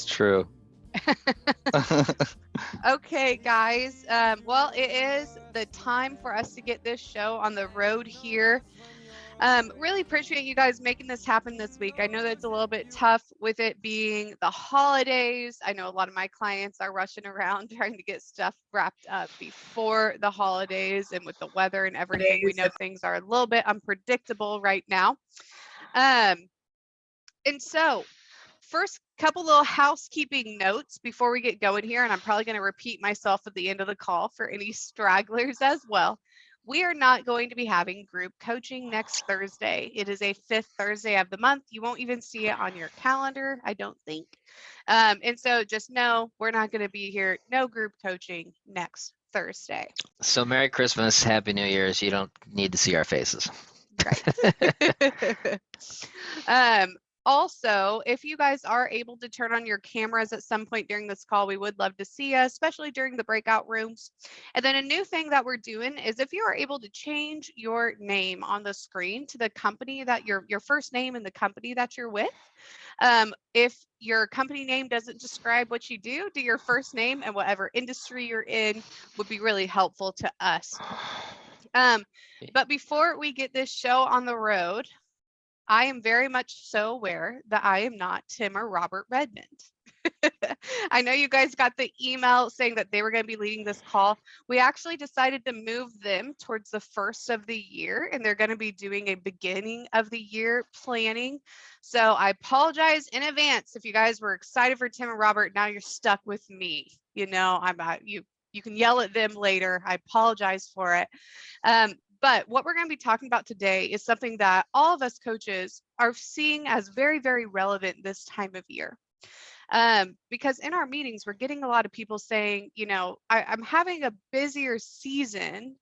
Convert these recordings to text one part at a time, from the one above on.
It's true. Okay, guys. Well, it is the time for us to get this show on the road here. Really appreciate you guys making this happen this week. I know that's a little bit tough with it being the holidays. I know a lot of my clients are rushing around trying to get stuff wrapped up before the holidays, and with the weather and everything, we know things are a little bit unpredictable right now. And so, first couple little housekeeping notes before we get going here, and I'm probably going to repeat myself at the end of the call for any stragglers as well. We are not going to be having group coaching next Thursday. It is a fifth Thursday of the month. You won't even see it on your calendar, I don't think. And so just know we're not going to be here. No group coaching next Thursday. So Merry Christmas, Happy New Year's. You don't need to see our faces. Right. Also, if you guys are able to turn on your cameras at some point during this call, we would love to see you, especially during the breakout rooms. And then a new thing that we're doing is if you are able to change your name on the screen to the company that your first name and the company that you're with. If your company name doesn't describe what you do your first name and whatever industry you're in would be really helpful to us. But before we get this show on the road, I am very much so aware that I am not Tim or Robert Redmond. I know you guys got the email saying that they were going to be leading this call. We actually decided to move them towards the first of the year, and they're going to be doing a beginning of the year planning. So I apologize in advance if you guys were excited for Tim and Robert. Now you're stuck with me. You know, you can yell at them later. I apologize for it. But what we're going to be talking about today is something that all of us coaches are seeing as very, very relevant this time of year. Because in our meetings, we're getting a lot of people saying, you know, I'm having a busier season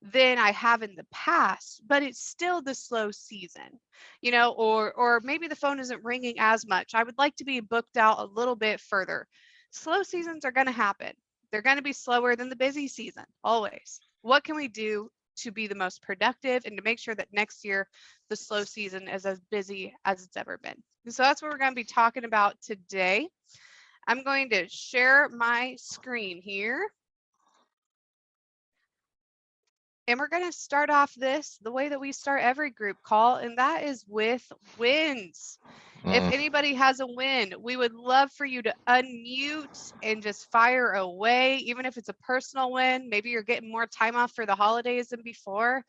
than I have in the past, but it's still the slow season, you know, or maybe the phone isn't ringing as much. I would like to be booked out a little bit further. Slow seasons are going to happen. They're going to be slower than the busy season, always. What can we do to be the most productive and to make sure that next year the slow season is as busy as it's ever been? And so that's what we're going to be talking about today. I'm going to share my screen here. And we're going to start off this the way that we start every group call, and that is with wins. If anybody has a win, we would love for you to unmute and just fire away, even if it's a personal win. Maybe you're getting more time off for the holidays than before.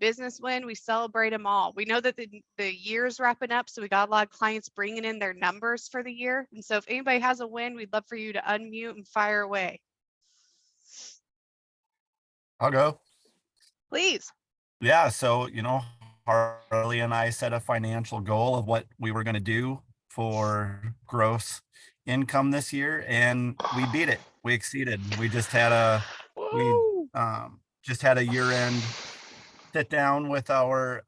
Business win, we celebrate them all. We know that the year's wrapping up, so we got a lot of clients bringing in their numbers for the year. And so if anybody has a win, we'd love for you to unmute and fire away. I'll go. Please. Yeah, so, you know, Harley and I set a financial goal of what we were going to do for gross income this year, and we beat it. We exceeded. We just had a year-end sit down with our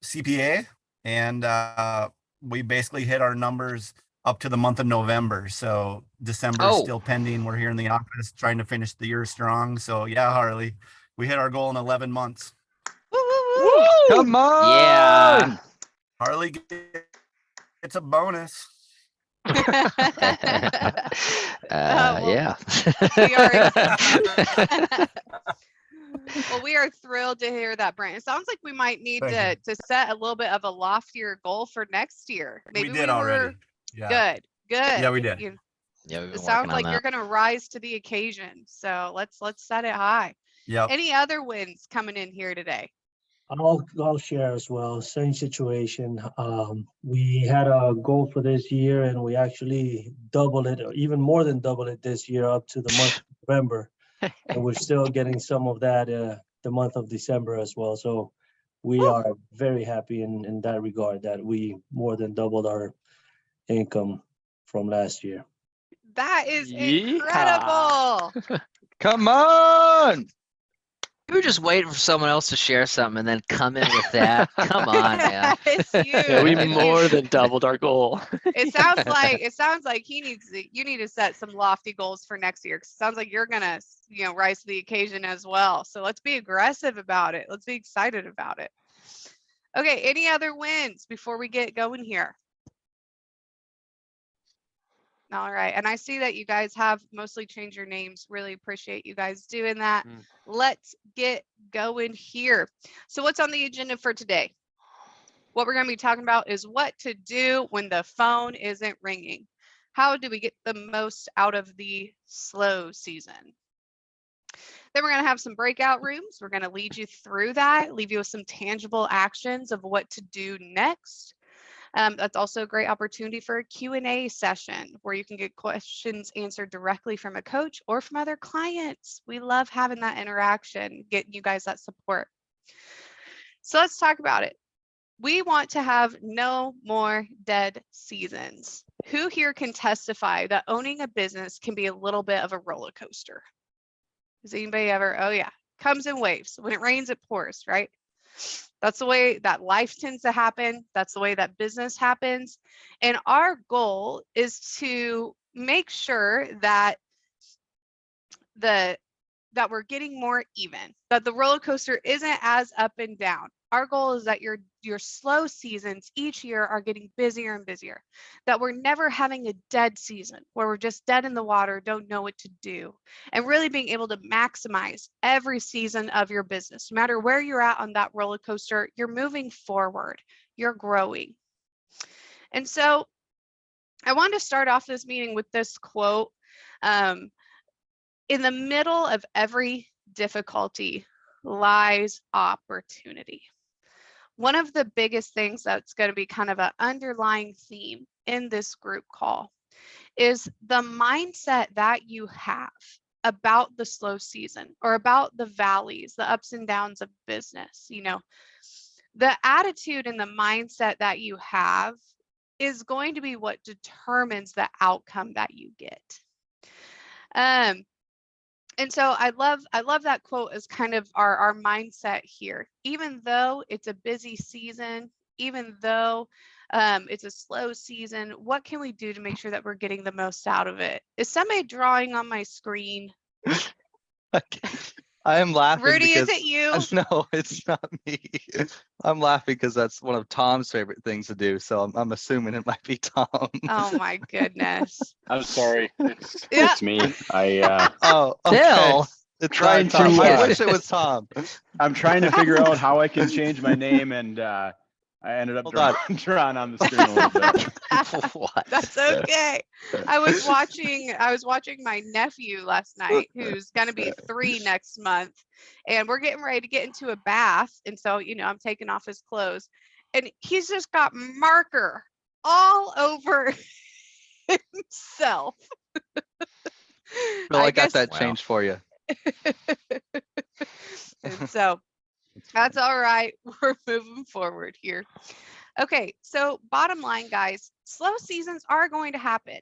CPA, and we basically hit our numbers up to the month of November. So December is still pending. We're here in the office trying to finish the year strong. So yeah, Harley, we hit our goal in 11 months. Woo! Come on! Yeah. Harley gets a bonus. Yeah. Well, we are thrilled to hear that, Brent. It sounds like we might need to set a little bit of a loftier goal for next year. Maybe we did already. Yeah. Good. Yeah, we did. It sounds like you're going to rise to the occasion. So let's set it high. Yeah. Any other wins coming in here today? I'll share as well. Same situation. We had a goal for this year, and we actually doubled it, or even more than doubled it this year, up to the month of November. And we're still getting some of that the month of December as well. So we are very happy in that regard that we more than doubled our income from last year. That is incredible. Come on. You were just waiting for someone else to share something and then come in with that. Come on, man. It's you. Yeah, we more than doubled our goal. It sounds like you need to set some lofty goals for next year. 'Cause it sounds like you're gonna, rise to the occasion as well. So let's be aggressive about it. Let's be excited about it. Okay, any other wins before we get going here? All right. And I see that you guys have mostly changed your names. Really appreciate you guys doing that. Let's get going here. So what's on the agenda for today? What we're going to be talking about is what to do when the phone isn't ringing. How do we get the most out of the slow season? Then we're going to have some breakout rooms. We're going to lead you through that, leave you with some tangible actions of what to do next. That's also a great opportunity for a Q&A session where you can get questions answered directly from a coach or from other clients. We love having that interaction, getting you guys that support. So let's talk about it. We want to have no more dead seasons. Who here can testify that owning a business can be a little bit of a roller coaster? Has anybody ever? Oh yeah, comes in waves. When it rains, it pours, right? That's the way that life tends to happen. That's the way that business happens. And our goal is to make sure that we're getting more even, that the roller coaster isn't as up and down. Our goal is that your slow seasons each year are getting busier and busier, that we're never having a dead season where we're just dead in the water, don't know what to do, and really being able to maximize every season of your business. No matter where you're at on that roller coaster, you're moving forward, you're growing. And so I wanted to start off this meeting with this quote. In the middle of every difficulty lies opportunity. One of the biggest things that's going to be kind of an underlying theme in this group call is the mindset that you have about the slow season or about the valleys, the ups and downs of business. You know, the attitude and the mindset that you have is going to be what determines the outcome that you get. And so I love that quote as kind of our mindset here. Even though it's a busy season, even though it's a slow season, what can we do to make sure that we're getting the most out of it? Is somebody drawing on my screen? I am laughing Rudy, because is it you? no, it's not me. I'm laughing because that's one of Tom's favorite things to do. So I'm assuming it might be Tom. Oh my goodness. I'm sorry. It's Yeah. me. Oh, okay. Phil. It's Trying not Tom. to, I wish it was Tom. I'm trying to figure out how I can change my name, and I ended up drawn on the screen a little bit. What? That's okay. I was watching my nephew last night, who's going to be 3 next month, and we're getting ready to get into a bath. And so, you know, I'm taking off his clothes, and he's just got marker all over himself. Well, I got guess, that changed for you. and so that's all right. We're moving forward here. Okay, so bottom line, guys, slow seasons are going to happen.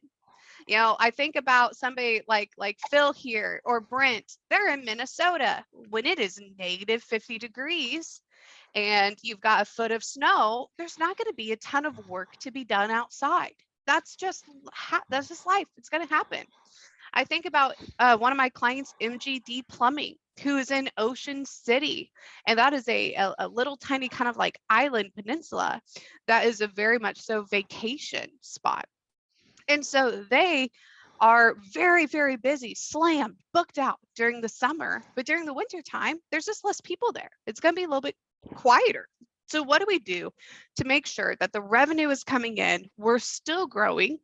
You know, I think about somebody like Phil here or Brent. They're in Minnesota when it is negative 50 degrees and you've got a foot of snow. There's not going to be a ton of work to be done outside. That's just life. It's going to happen. I think about one of my clients, MGD Plumbing, who is in Ocean City. And that is a little tiny kind of like island peninsula that is a very much so vacation spot. And so they are very, very busy, slammed, booked out during the summer. But during the winter time, there's just less people there. It's going to be a little bit quieter. So what do we do to make sure that the revenue is coming in? We're still growing.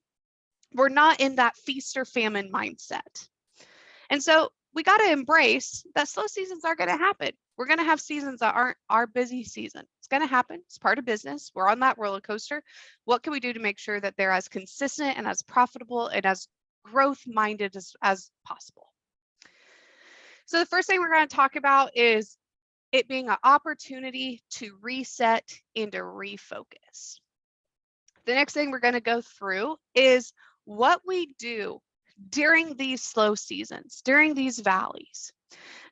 We're not in that feast or famine mindset. And so we got to embrace that slow seasons are going to happen. We're going to have seasons that aren't our busy season. It's going to happen. It's part of business. We're on that roller coaster. What can we do to make sure that they're as consistent and as profitable and as growth minded as possible? So the first thing we're going to talk about is it being an opportunity to reset and to refocus. The next thing we're going to go through is what we do during these slow seasons, during these valleys,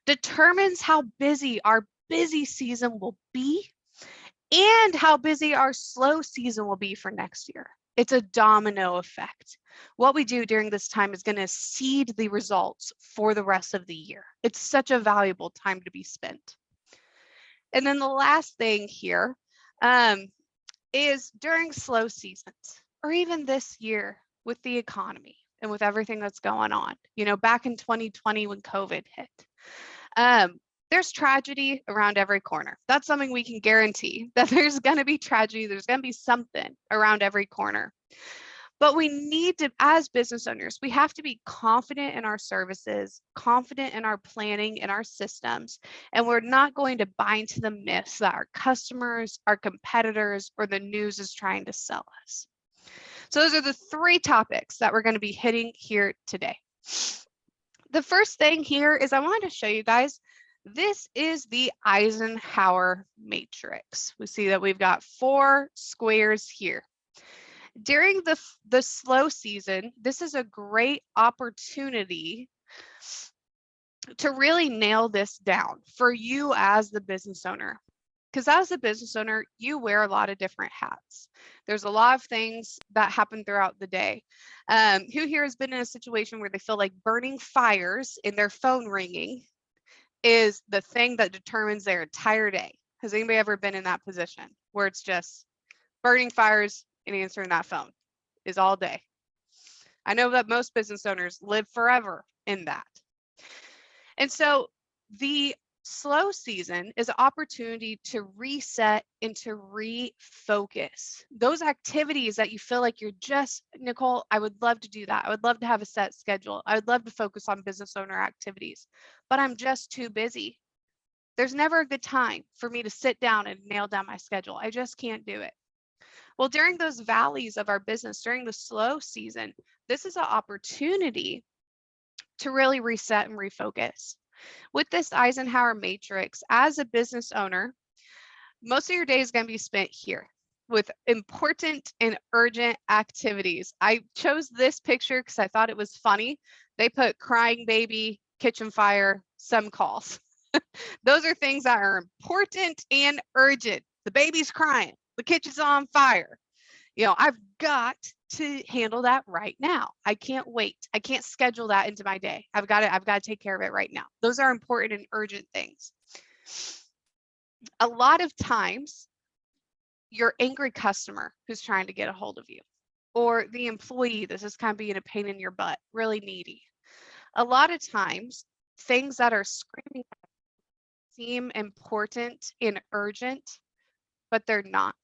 determines how busy our busy season will be and how busy our slow season will be for next year. It's a domino effect. What we do during this time is going to seed the results for the rest of the year. It's such a valuable time to be spent. And then the last thing here is during slow seasons, or even this year with the economy, and with everything that's going on. You know, back in 2020 when COVID hit, there's tragedy around every corner. That's something we can guarantee, that there's going to be tragedy. There's going to be something around every corner. But we need to, as business owners, we have to be confident in our services, confident in our planning, in our systems, and we're not going to buy into the myths that our customers, our competitors, or the news is trying to sell us. So those are the 3 topics that we're going to be hitting here today. The first thing here is I wanted to show you guys, this is the Eisenhower matrix. We see that we've got 4 squares here. During the slow season, this is a great opportunity to really nail this down for you as the business owner. Because as a business owner, you wear a lot of different hats. There's a lot of things that happen throughout the day. Who here has been in a situation where they feel like burning fires in their phone ringing is the thing that determines their entire day? Has anybody ever been in that position where it's just burning fires and answering that phone is all day? I know that most business owners live forever in that. And so the slow season is an opportunity to reset and to refocus. Those activities that you feel like you're just, Nicole, I would love to do that. I would love to have a set schedule. I would love to focus on business owner activities, but I'm just too busy. There's never a good time for me to sit down and nail down my schedule. I just can't do it. Well, during those valleys of our business, during the slow season, this is an opportunity to really reset and refocus. With this Eisenhower matrix, as a business owner, most of your day is going to be spent here with important and urgent activities. I chose this picture because I thought it was funny. They put crying baby, kitchen fire, some calls. Those are things that are important and urgent. The baby's crying, the kitchen's on fire. You know, I've got to handle that right now. I can't wait. I can't schedule that into my day. I've got to take care of it right now. Those are important and urgent things. A lot of times, your angry customer who's trying to get a hold of you, or the employee that's just kind of being a pain in your butt, really needy. A lot of times, things that are screaming seem important and urgent, but they're not.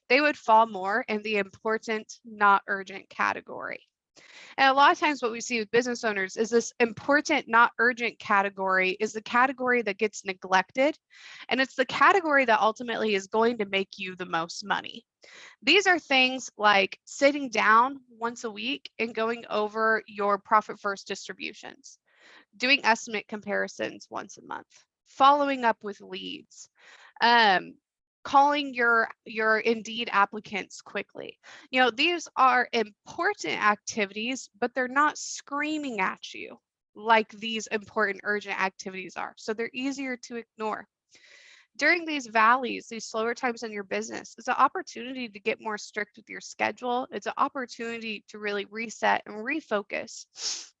They would fall more in the important, not urgent category. And a lot of times what we see with business owners is this important, not urgent category is the category that gets neglected. And it's the category that ultimately is going to make you the most money. These are things like sitting down once a week and going over your profit first distributions, doing estimate comparisons once a month, following up with leads, calling your Indeed applicants quickly. You know, these are important activities, but they're not screaming at you like these important urgent activities are. So they're easier to ignore. During these valleys, these slower times in your business, it's an opportunity to get more strict with your schedule. It's an opportunity to really reset and refocus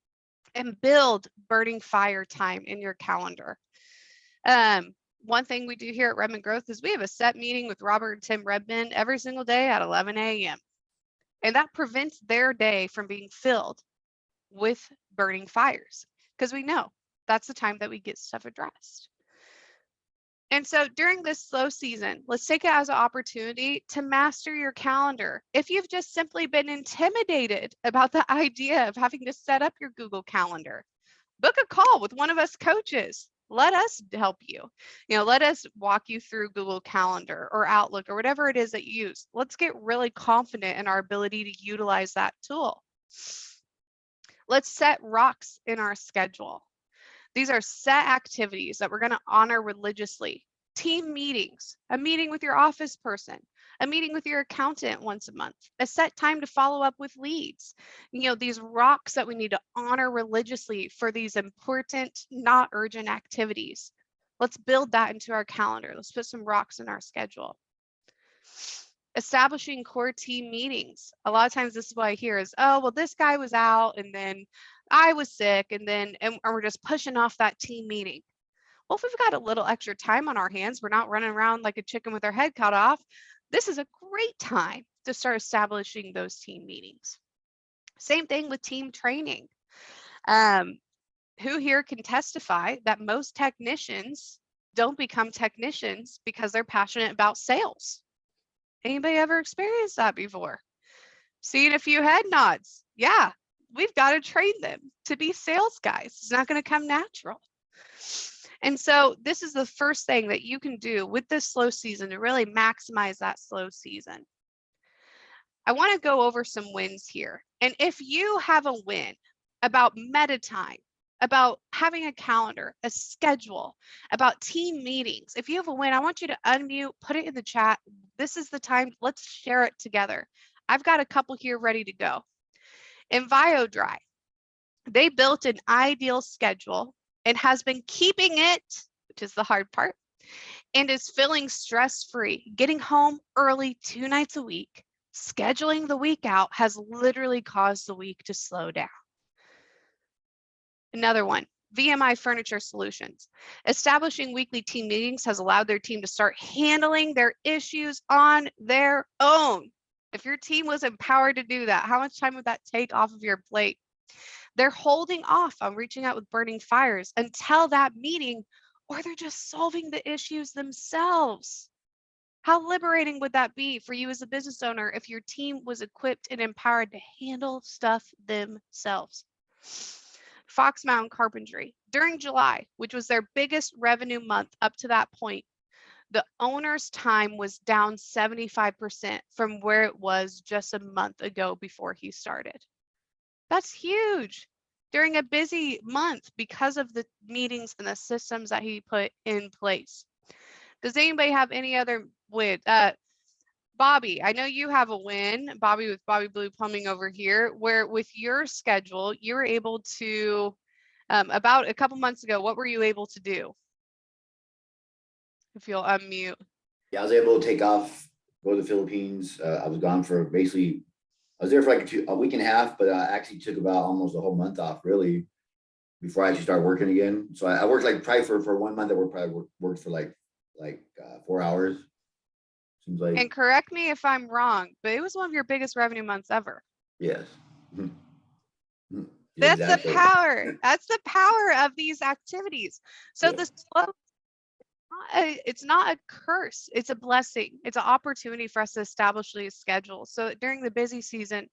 and build burning fire time in your calendar. One thing we do here at Redmond Growth is we have a set meeting with Robert and Tim Redmond every single day at 11 a.m. And that prevents their day from being filled with burning fires because we know that's the time that we get stuff addressed. And so during this slow season, let's take it as an opportunity to master your calendar. If you've just simply been intimidated about the idea of having to set up your Google Calendar, book a call with one of us coaches. Let us help you. You know, let us walk you through Google Calendar or Outlook or whatever it is that you use. Let's get really confident in our ability to utilize that tool. Let's set rocks in our schedule. These are set activities that we're going to honor religiously. Team meetings, a meeting with your office person, a meeting with your accountant once a month, a set time to follow up with leads. You know, these rocks that we need to honor religiously for these important, not urgent activities. Let's build that into our calendar. Let's put some rocks in our schedule. Establishing core team meetings. A lot of times this is what I hear is, oh, well, this guy was out and then I was sick and we're just pushing off that team meeting. Well, if we've got a little extra time on our hands, we're not running around like a chicken with our head cut off. This is a great time to start establishing those team meetings. Same thing with team training. Who here can testify that most technicians don't become technicians because they're passionate about sales? Anybody ever experienced that before? Seeing a few head nods. Yeah, we've got to train them to be sales guys. It's not going to come natural. And so this is the first thing that you can do with this slow season to really maximize that slow season. I want to go over some wins here. And if you have a win about meta time, about having a calendar, a schedule, about team meetings, if you have a win, I want you to unmute, put it in the chat. This is the time. Let's share it together. I've got a couple here ready to go. In VioDry, they built an ideal schedule and has been keeping it, which is the hard part, and is feeling stress-free, getting home early 2 nights a week. Scheduling the week out has literally caused the week to slow down. Another one, VMI Furniture Solutions. Establishing weekly team meetings has allowed their team to start handling their issues on their own. If your team was empowered to do that, how much time would that take off of your plate? They're holding off on reaching out with burning fires until that meeting, or they're just solving the issues themselves. How liberating would that be for you as a business owner if your team was equipped and empowered to handle stuff themselves? Fox Mountain Carpentry, during July, which was their biggest revenue month up to that point, the owner's time was down 75% from where it was just a month ago before he started. That's huge during a busy month because of the meetings and the systems that he put in place. Does anybody have any other win? Bobby, I know you have a win, Bobby with Bobby Blue Plumbing over here, where with your schedule, you were able to, about a couple months ago, what were you able to do? If you'll unmute. Yeah, I was able to take off, go to the Philippines. I was gone for basically, I was there for like a week and a half, but I actually took about almost a whole month off really before I actually started working again. So I worked like probably for 1 month. I worked for like 4 hours. Seems like. And correct me if I'm wrong, but it was one of your biggest revenue months ever. Yes. That's Exactly. the power. That's the power of these activities. So Yeah. the slow, it's not a curse. It's a blessing. It's an opportunity for us to establish a schedule. So during the busy season,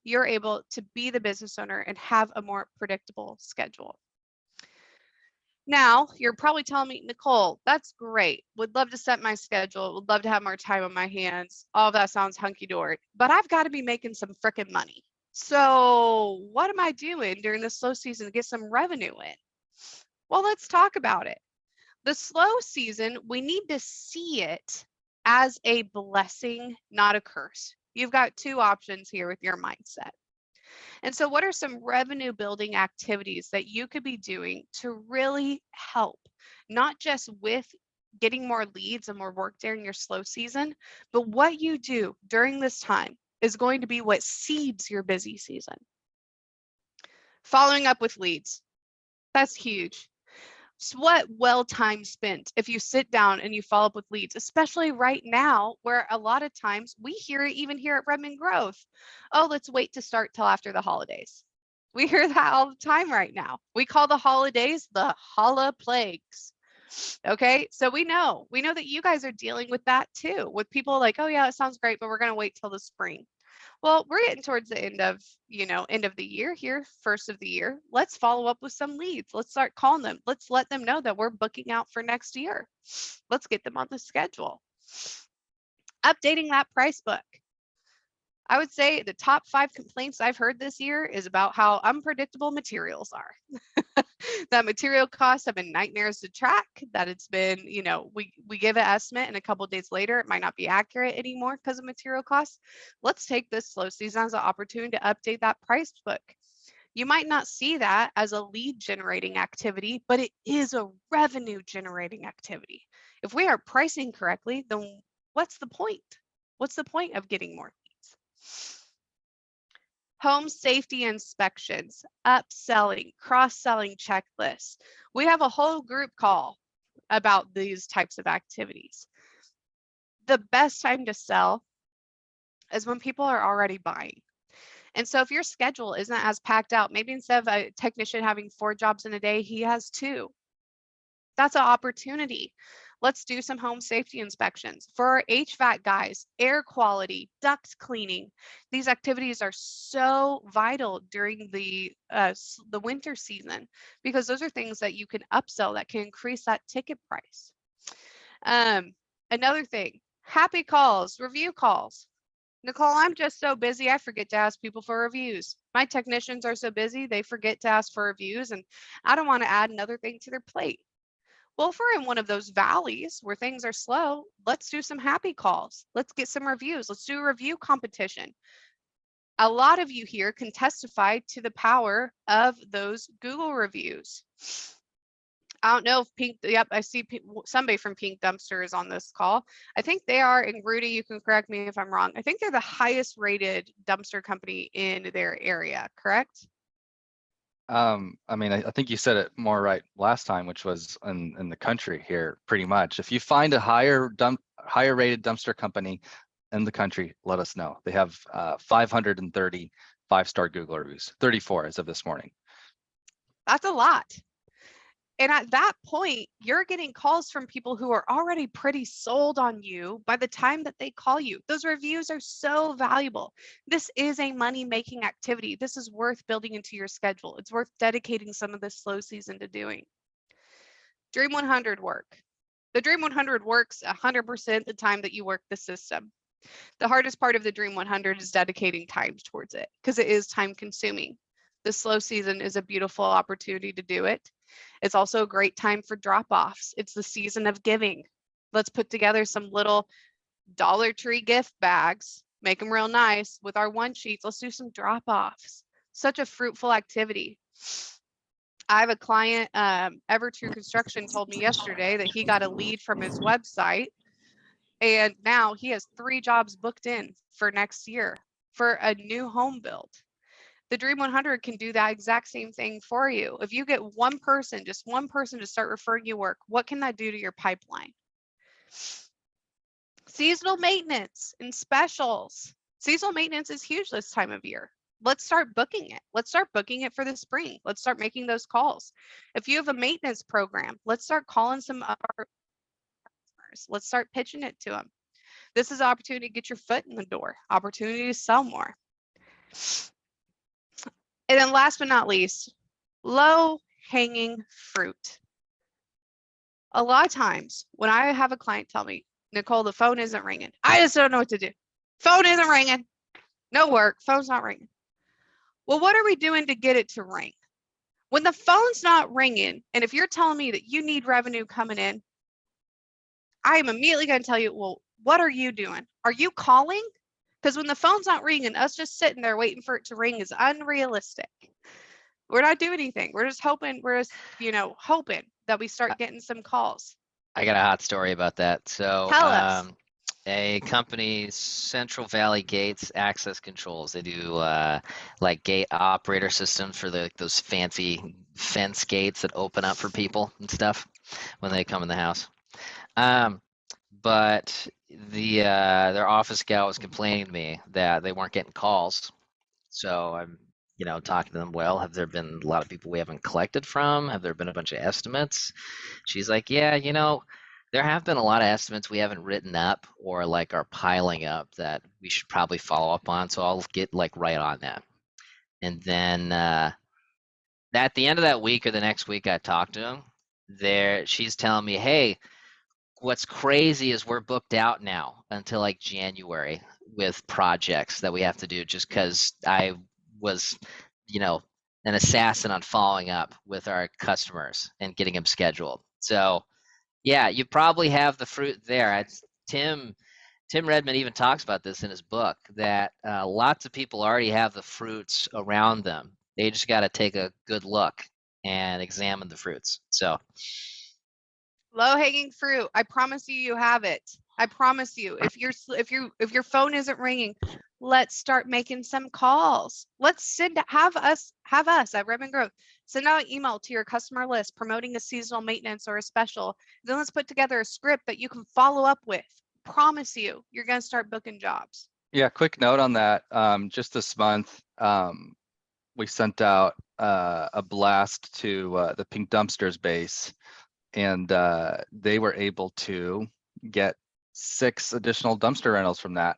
you're able to be the business owner and have a more predictable schedule. Now, you're probably telling me, Nicole, that's great. Would love to set my schedule. Would love to have more time on my hands. All of that sounds hunky-dory, but I've got to be making some frickin' money. So what am I doing during the slow season to get some revenue in? Well, let's talk about it. The slow season, we need to see it as a blessing, not a curse. You've got two options here with your mindset. And so what are some revenue building activities that you could be doing to really help, not just with getting more leads and more work during your slow season, but what you do during this time is going to be what seeds your busy season. Following up with leads, that's huge. So what well time spent if you sit down and you follow up with leads, especially right now where a lot of times we hear it even here at Redmond Growth. Oh, let's wait to start till after the holidays. We hear that all the time right now. We call the holidays the holla plagues. Okay, so we know that you guys are dealing with that too, with people like, oh yeah, it sounds great, but we're going to wait till the spring. Well, we're getting towards the end of the year here, first of the year. Let's follow up with some leads. Let's start calling them. Let's let them know that we're booking out for next year. Let's get them on the schedule. Updating that price book. I would say the top 5 complaints I've heard this year is about how unpredictable materials are. That material costs have been nightmares to track, that it's been, we give an estimate and a couple of days later, it might not be accurate anymore because of material costs. Let's take this slow season as an opportunity to update that price book. You might not see that as a lead generating activity, but it is a revenue generating activity. If we are pricing correctly, then what's the point? What's the point of getting more leads? Home safety inspections, upselling, cross-selling checklists. We have a whole group call about these types of activities. The best time to sell is when people are already buying. And so if your schedule isn't as packed out, maybe instead of a technician having 4 jobs in a day, he has 2. That's an opportunity. Let's do some home safety inspections. For our HVAC guys, air quality, duct cleaning. These activities are so vital during the winter season, because those are things that you can upsell that can increase that ticket price. Another thing, happy calls, review calls. Nicole, I'm just so busy, I forget to ask people for reviews. My technicians are so busy, they forget to ask for reviews, and I don't want to add another thing to their plate. Well, if we're in one of those valleys where things are slow, let's do some happy calls. Let's get some reviews. Let's do a review competition. A lot of you here can testify to the power of those Google reviews. I don't know if Pink, yep, I see somebody from Pink Dumpster is on this call. I think they are, and Rudy, you can correct me if I'm wrong. I think they're the highest rated dumpster company in their area, correct? I mean, I think you said it more right last time, which was in the country here, pretty much. If you find a higher rated dumpster company in the country, let us know. They have 530 5-star Google reviews, 34 as of this morning. That's a lot. And at that point, you're getting calls from people who are already pretty sold on you by the time that they call you. Those reviews are so valuable. This is a money-making activity. This is worth building into your schedule. It's worth dedicating some of this slow season to doing. Dream 100 work. The Dream 100 works 100% the time that you work the system. The hardest part of the Dream 100 is dedicating time towards it, because it is time consuming. The slow season is a beautiful opportunity to do it. It's also a great time for drop-offs. It's the season of giving. Let's put together some little Dollar Tree gift bags, make them real nice with our one sheets. Let's do some drop-offs. Such a fruitful activity. I have a client, Evertrue Construction told me yesterday that he got a lead from his website, and now he has 3 jobs booked in for next year for a new home build. The Dream 100 can do that exact same thing for you. If you get one person, just one person to start referring you work, what can that do to your pipeline? Seasonal maintenance and specials. Seasonal maintenance is huge this time of year. Let's start booking it. Let's start booking it for the spring. Let's start making those calls. If you have a maintenance program, let's start calling some of our customers. Let's start pitching it to them. This is an opportunity to get your foot in the door, opportunity to sell more. And then last but not least, low hanging fruit. A lot of times when I have a client tell me, Nicole, the phone isn't ringing, I just don't know what to do. Phone isn't ringing. No work. Phone's not ringing. Well, what are we doing to get it to ring? When the phone's not ringing, and if you're telling me that you need revenue coming in, I am immediately going to tell you, well, what are you doing? Are you calling? Because when the phone's not ringing, us just sitting there waiting for it to ring is unrealistic. We're not doing anything. We're just hoping, hoping that we start getting some calls. I got a hot story about that. So Tell us. A company, Central Valley Gates Access Controls. They do like gate operator systems for those fancy fence gates that open up for people and stuff when they come in the house. But their office gal was complaining to me that they weren't getting calls. So I'm talking to them. Well, have there been a lot of people we haven't collected from? Have there been a bunch of estimates? She's like, yeah, there have been a lot of estimates we haven't written up or like are piling up that we should probably follow up on. So I'll get like right on that. And then at the end of that week or the next week I talked to him, she's telling me, hey, what's crazy is we're booked out now until like January with projects that we have to do just because I was, an assassin on following up with our customers and getting them scheduled. So yeah, you probably have the fruit there. Tim Redmond even talks about this in his book, that lots of people already have the fruits around them. They just got to take a good look and examine the fruits. So low hanging fruit. I promise you, you have it. I promise you. If your phone isn't ringing, let's start making some calls. Let's have us at Redmond Grove send out an email to your customer list promoting a seasonal maintenance or a special. Then let's put together a script that you can follow up with. Promise you, you're going to start booking jobs. Yeah, quick note on that. Just this month, we sent out a blast to the Pink Dumpsters base, and they were able to get 6 additional dumpster rentals from that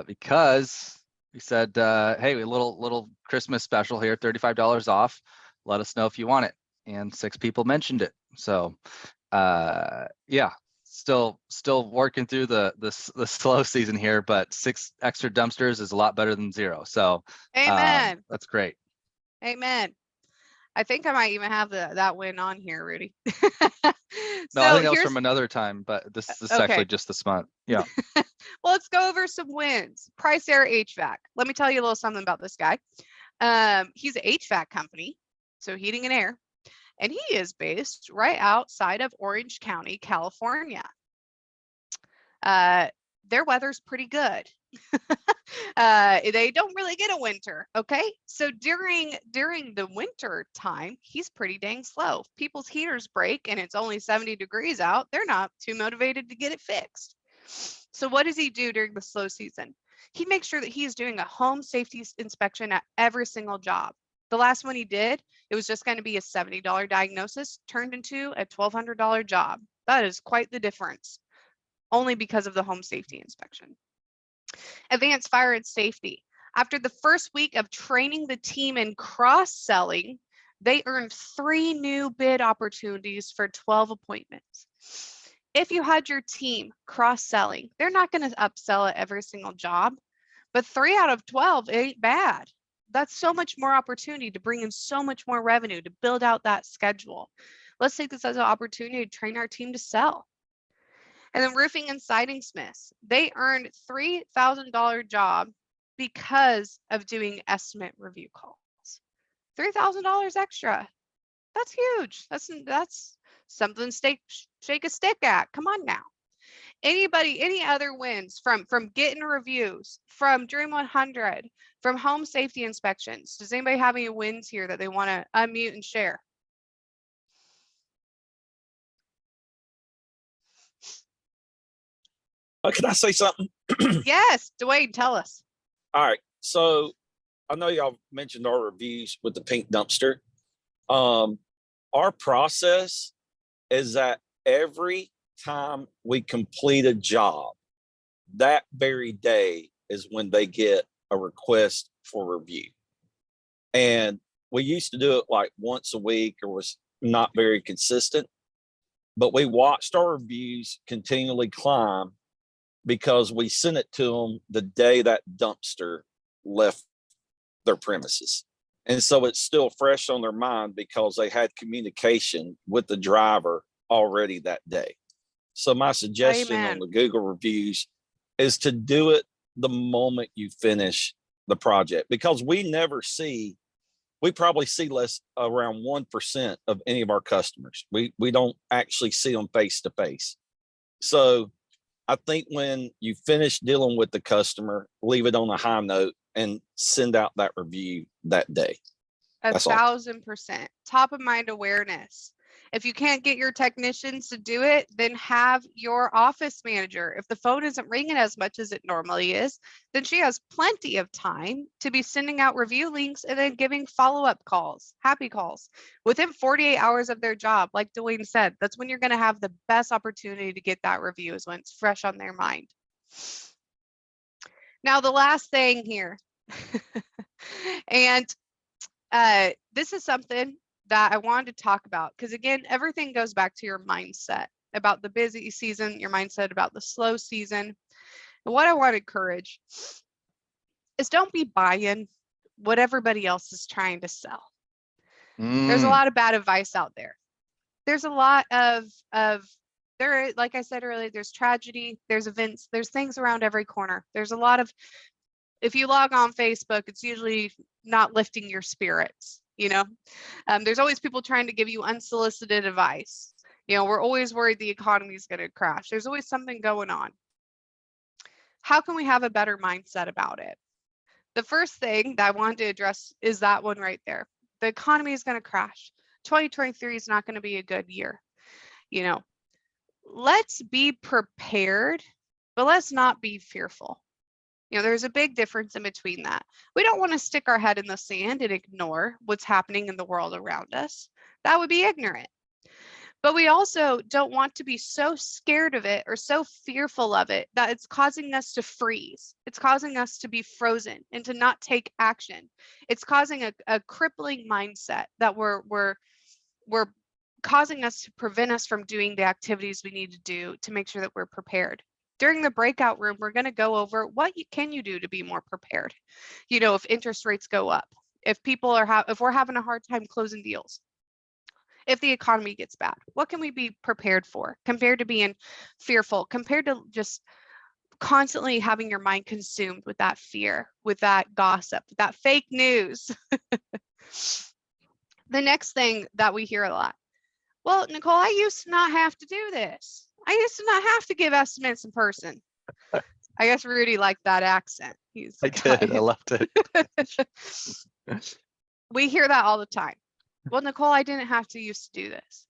because we said, hey, a little Christmas special here, $35 off. Let us know if you want it. And 6 people mentioned it. So yeah, still working through the slow season here, but 6 extra dumpsters is a lot better than 0. So Amen. that's great. Amen. I think I might even have that win on here, Rudy. No, I think that was from another time, but this is okay. actually just this month. Yeah. Well, let's go over some wins. Price Air HVAC. Let me tell you a little something about this guy. He's an HVAC company, so heating and air, and he is based right outside of Orange County, California. Their weather's pretty good. They don't really get a winter. Okay, so during the winter time, he's pretty dang slow. If people's heaters break and it's only 70 degrees out, they're not too motivated to get it fixed. So what does he do during the slow season? He makes sure that he's doing a home safety inspection at every single job. The last one he did, it was just going to be a $70 diagnosis turned into a $1,200 job. That is quite the difference, only because of the home safety inspection. Advanced Fire and Safety. After the first week of training the team in cross-selling, they earned 3 new bid opportunities for 12 appointments. If you had your team cross-selling, they're not going to upsell at every single job, but 3 out of 12 ain't bad. That's so much more opportunity to bring in so much more revenue to build out that schedule. Let's take this as an opportunity to train our team to sell. And then Roofing and Siding Smiths, they earned $3,000 job because of doing estimate review calls. $3,000 extra. That's huge. That's something to shake a stick at. Come on now. Any other wins from getting reviews, from Dream 100, from home safety inspections? Does anybody have any wins here that they want to unmute and share? Can I say something? Yes, Dwayne, tell us. All right. So I know y'all mentioned our reviews with the Pink Dumpster. Our process is that every time we complete a job, that very day is when they get a request for review. And we used to do it like once a week, or was not very consistent, but we watched our reviews continually climb because we sent it to them the day that dumpster left their premises. And so it's still fresh on their mind because they had communication with the driver already that day. So my suggestion on the Google reviews is to do it the moment you finish the project, because we probably see less, around 1% of any of our customers. We don't actually see them face to face. So I think when you finish dealing with the customer, leave it on a high note and send out that review that day. 1,000%. Top of mind awareness. If you can't get your technicians to do it, then have your office manager. If the phone isn't ringing as much as it normally is, then she has plenty of time to be sending out review links and then giving follow-up calls, happy calls, within 48 hours of their job. Like Dwayne said, that's when you're going to have the best opportunity to get that review, is when it's fresh on their mind. Now, the last thing here, and this is something that I wanted to talk about, because again, everything goes back to your mindset about the busy season, your mindset about the slow season. And what I want to encourage is, don't be buying what everybody else is trying to sell. There's a lot of bad advice out there. There's a lot of there, like I said earlier, there's tragedy, there's events, there's things around every corner. There's a lot of, if you log on Facebook, it's usually not lifting your spirits. There's always people trying to give you unsolicited advice. We're always worried the economy is going to crash. There's always something going on. How can we have a better mindset about it? The first thing that I wanted to address is that one right there. The economy is going to crash. 2023 is not going to be a good year. Let's be prepared, but let's not be fearful. You know, there's a big difference in between that. We don't want to stick our head in the sand and ignore what's happening in the world around us. That would be ignorant. But we also don't want to be so scared of it or so fearful of it that it's causing us to freeze. It's causing us to be frozen and to not take action. It's causing a crippling mindset that we're causing us to prevent us from doing the activities we need to do to make sure that we're prepared. During the breakout room, we're going to go over what can you do to be more prepared. You know, if interest rates go up, if people are if we're having a hard time closing deals, if the economy gets bad, what can we be prepared for compared to being fearful, compared to just constantly having your mind consumed with that fear, with that gossip, with that fake news. The next thing that we hear a lot, well, Nicole, I used to not have to do this. I used to not have to give estimates in person. I guess Rudy liked that accent. I did. I loved it. We hear that all the time. Well, Nicole, I didn't have to used to do this.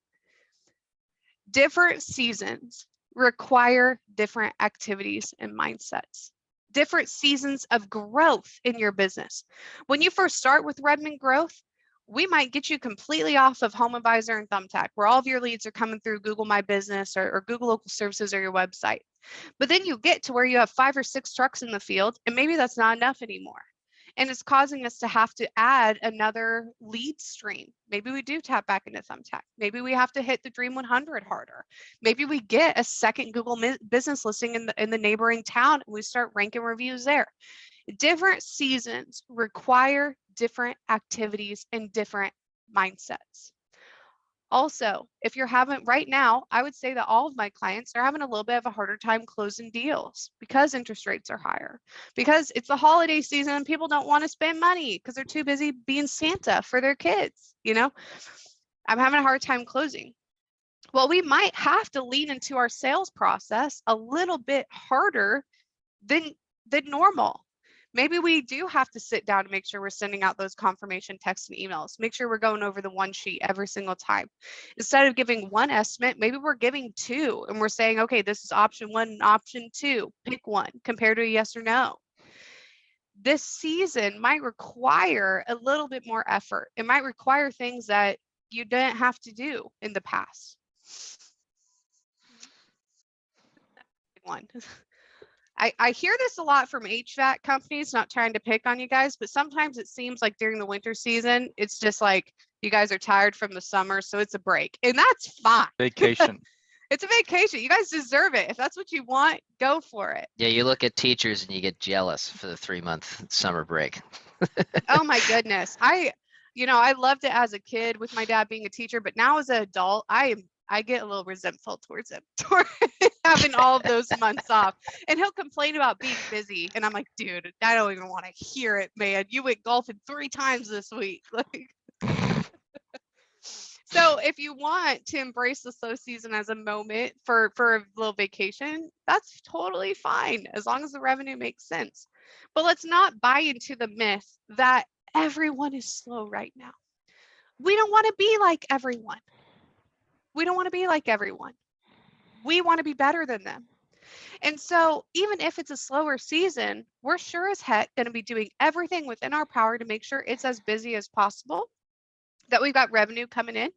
Different seasons require different activities and mindsets. Different seasons of growth in your business. When you first start with Redmond Growth, we might get you completely off of Home Advisor and Thumbtack, where all of your leads are coming through Google My Business or Google Local Services or your website. But then you get to where you have 5 or 6 trucks in the field, and maybe that's not enough anymore. And it's causing us to have to add another lead stream. Maybe we do tap back into Thumbtack. Maybe we have to hit the Dream 100 harder. Maybe we get a second Google business listing in the neighboring town and we start ranking reviews there. Different seasons require different activities and different mindsets. Also, if you're having right now, I would say that all of my clients are having a little bit of a harder time closing deals because interest rates are higher, because it's the holiday season and people don't want to spend money because they're too busy being Santa for their kids. You know, I'm having a hard time closing. Well, we might have to lean into our sales process a little bit harder than normal. Maybe we do have to sit down and make sure we're sending out those confirmation texts and emails. Make sure we're going over the one sheet every single time. Instead of giving one estimate, maybe we're giving 2 and we're saying, okay, this is option 1 and option 2. Pick one compared to a yes or no. This season might require a little bit more effort. It might require things that you didn't have to do in the past. One. I hear this a lot from HVAC companies, not trying to pick on you guys, but sometimes it seems like during the winter season, it's just like you guys are tired from the summer, so it's a break. And that's fine. Vacation. It's a vacation. You guys deserve it. If that's what you want, go for it. Yeah, you look at teachers and you get jealous for the 3-month summer break. Oh my goodness. I loved it as a kid with my dad being a teacher, but now as an adult, I get a little resentful towards him for having all of those months off. And he'll complain about being busy. And I'm like, dude, I don't even want to hear it, man. You went golfing 3 times this week. Like, so if you want to embrace the slow season as a moment for a little vacation, that's totally fine, as long as the revenue makes sense. But let's not buy into the myth that everyone is slow right now. We don't want to be like everyone. We don't want to be like everyone. We want to be better than them. And so even if it's a slower season, we're sure as heck going to be doing everything within our power to make sure it's as busy as possible, that we've got revenue coming in,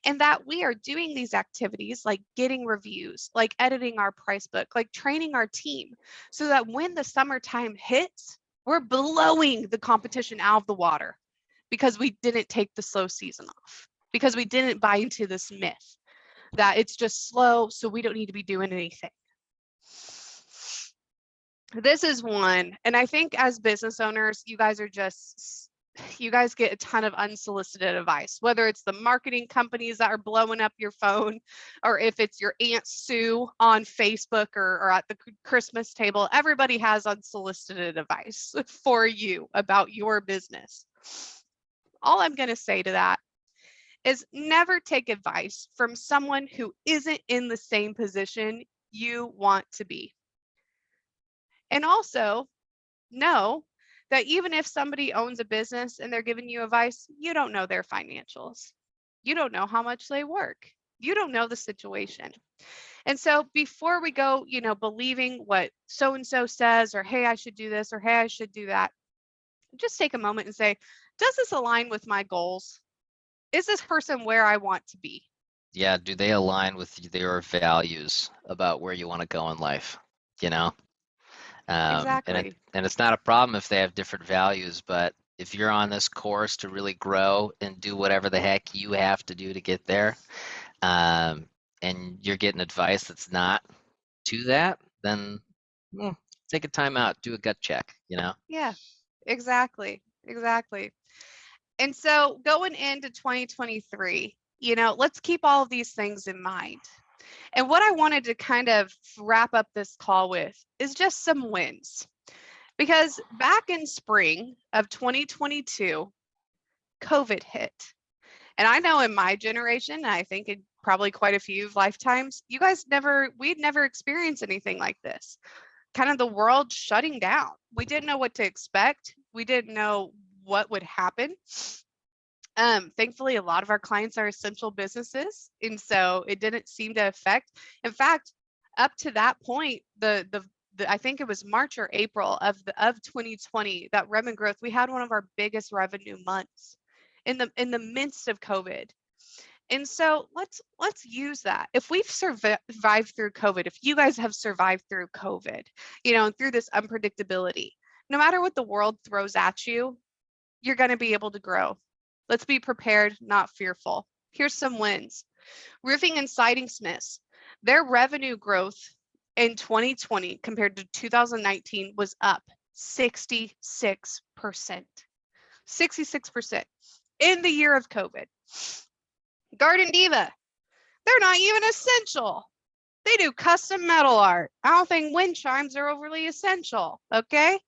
and that we are doing these activities like getting reviews, like editing our price book, like training our team, so that when the summertime hits, we're blowing the competition out of the water because we didn't take the slow season off, because we didn't buy into this myth that it's just slow, so we don't need to be doing anything. This is one, and I think as business owners, you guys get a ton of unsolicited advice, whether it's the marketing companies that are blowing up your phone, or if it's your Aunt Sue on Facebook or at the Christmas table. Everybody has unsolicited advice for you about your business. All I'm going to say to that is never take advice from someone who isn't in the same position you want to be. And also know that even if somebody owns a business and they're giving you advice, you don't know their financials. You don't know how much they work. You don't know the situation. And so before we go, believing what so-and-so says, or, hey, I should do this, or, hey, I should do that, just take a moment and say, does this align with my goals? Is this person where I want to be? Yeah, do they align with your values about where you want to go in life? You know? Exactly. And it's not a problem if they have different values, but if you're on this course to really grow and do whatever the heck you have to do to get there, and you're getting advice that's not to that, then take a time out, do a gut check, Yeah, exactly. Exactly. And so going into 2023, let's keep all of these things in mind. And what I wanted to kind of wrap up this call with is just some wins. Because back in spring of 2022, COVID hit. And I know in my generation, I think in probably quite a few lifetimes, we'd never experienced anything like this. Kind of the world shutting down. We didn't know what to expect. We didn't know what would happen. Thankfully, a lot of our clients are essential businesses, and so it didn't seem to affect. In fact, up to that point, I think it was March or April of 2020, that revenue growth, we had one of our biggest revenue months in the midst of COVID. And so let's use that. If we've survived through COVID, if you guys have survived through COVID, and through this unpredictability, no matter what the world throws at you, you're going to be able to grow. Let's be prepared, not fearful. Here's some wins. Roofing and siding smiths, their revenue growth in 2020 compared to 2019 was up 66%. 66% in the year of COVID. Garden Diva, they're not even essential. They do custom metal art. I don't think wind chimes are overly essential, okay?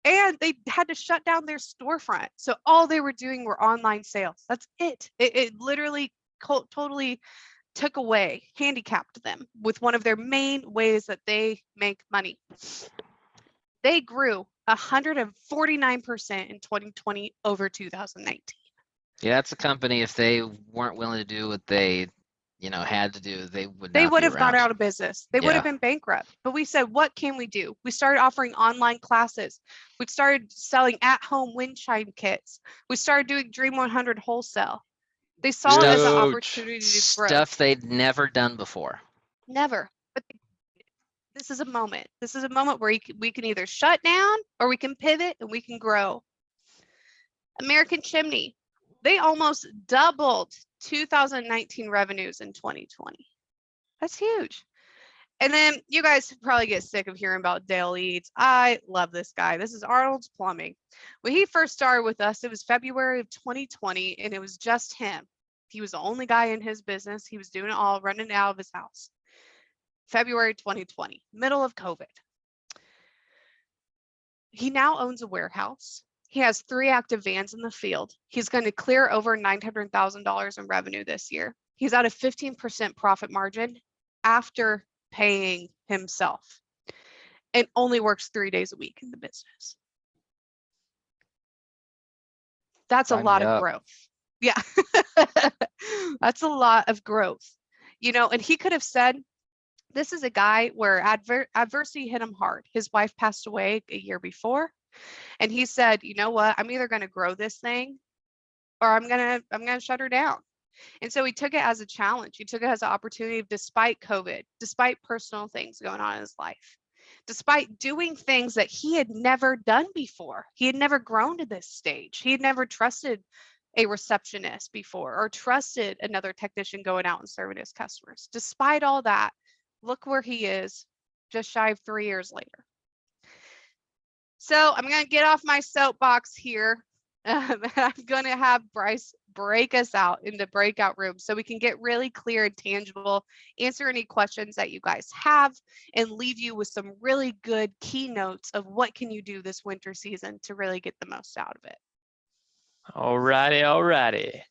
And they had to shut down their storefront. So all they were doing were online sales. That's it. It literally totally took away, handicapped them with one of their main ways that they make money. They grew 149% in 2020 over 2019. Yeah, that's a company, if they weren't willing to do what they, had to do, they would They not would be have gone around. out of business. They would have been bankrupt. But we said, what can we do? We started offering online classes. We started selling at-home wind chime kits. We started doing Dream 100 wholesale. They saw it as an opportunity to grow. Stuff they'd never done before. Never. But this is a moment. This is a moment where we can either shut down or we can pivot and we can grow. American Chimney, they almost doubled 2019 revenues in 2020. That's huge. And then you guys probably get sick of hearing about Dale Eads. I love this guy. This is Arnold's Plumbing. When he first started with us, it was February of 2020, and it was just him. He was the only guy in his business. He was doing it all, running it out of his house. February 2020, middle of COVID. He now owns a warehouse. He has 3 active vans in the field. He's going to clear over $900,000 in revenue this year. He's at a 15% profit margin after paying himself, and only works 3 days a week in the business. That's a lot of growth. Yeah. That's a lot of growth. And he could have said, this is a guy where adversity hit him hard. His wife passed away a year before. And he said, you know what? I'm either going to grow this thing or I'm going to shut her down. And so he took it as a challenge. He took it as an opportunity, despite COVID, despite personal things going on in his life, despite doing things that he had never done before. He had never grown to this stage. He had never trusted a receptionist before or trusted another technician going out and serving his customers. Despite all that, look where he is just shy of 3 years later. So I'm going to get off my soapbox here. And I'm going to have Bryce break us out into breakout rooms so we can get really clear and tangible, answer any questions that you guys have, and leave you with some really good keynotes of what can you do this winter season to really get the most out of it. Alrighty.